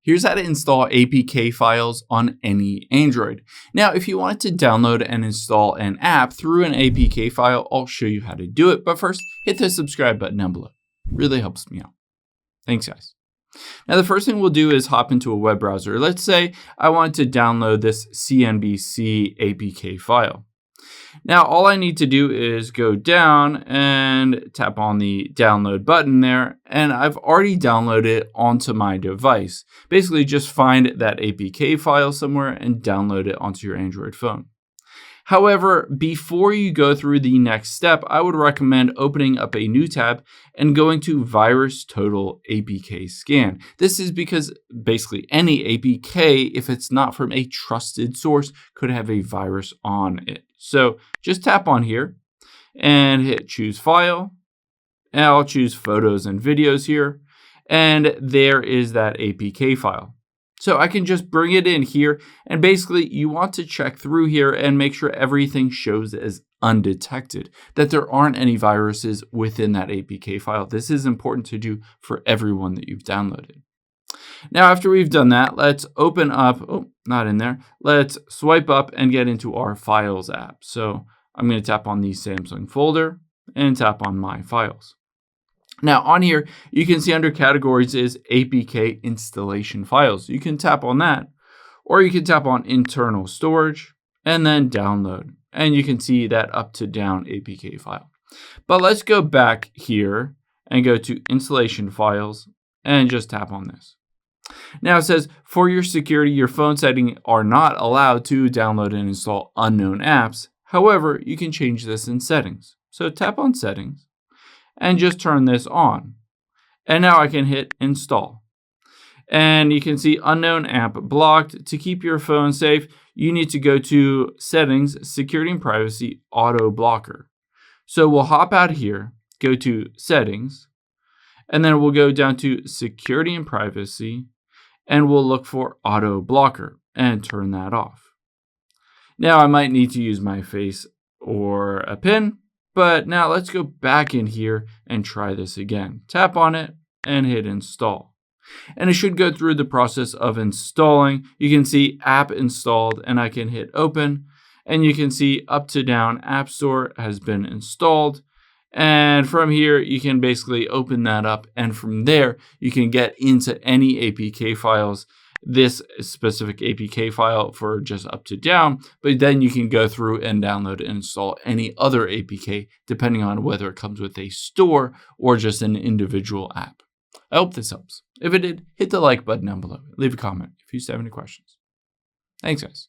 Here's how to install APK files on any Android. Now, if you wanted to download and install an app through an APK file, I'll show you how to do it. But first, hit the subscribe button down below. Really helps me out. Thanks, guys. Now, the first thing we'll do is hop into a web browser. Let's say I want to download this CNBC APK file. Now, all I need to do is go down and tap on the download button there, and I've already downloaded it onto my device. Basically, just find that APK file somewhere and download it onto your Android phone. However, before you go through the next step, I would recommend opening up a new tab and going to Virus Total APK Scan. This is because basically any APK, if it's not from a trusted source, could have a virus on it. So just tap on here and hit Choose File. And I'll choose Photos and Videos here. And there is that APK file. So I can just bring it in here, and basically you want to check through here and make sure everything shows as undetected, that there aren't any viruses within that APK file. This is important to do for everyone that you've downloaded. Now, after we've done that, let's open up, let's swipe up and get into our Files app. So I'm going to tap on the Samsung folder and tap on My Files. Now on here, you can see under categories is APK installation files. You can tap on that, or you can tap on internal storage and then download. And you can see that up to down APK file. But let's go back here and go to installation files and just tap on this. Now it says, for your security, your phone settings are not allowed to download and install unknown apps. However, you can change this in settings. So tap on settings and just turn this on. And now I can hit install. And you can see unknown app blocked. To keep your phone safe, you need to go to settings, security and privacy, auto blocker. So we'll hop out here, go to settings, and then we'll go down to security and privacy, and we'll look for auto blocker and turn that off. Now I might need to use my face or a pin. But now let's go back in here and try this again. Tap on it and hit install. And it should go through the process of installing. You can see app installed, and I can hit open. And you can see up to down App Store has been installed. And from here, you can basically open that up. And from there, you can get into any APK files, this specific APK file for just up to down, but then you can go through and download and install any other APK depending on whether it comes with a store or just an individual app. I hope this helps. If it did, hit the like button down below. Leave a comment if you have any questions. Thanks, guys.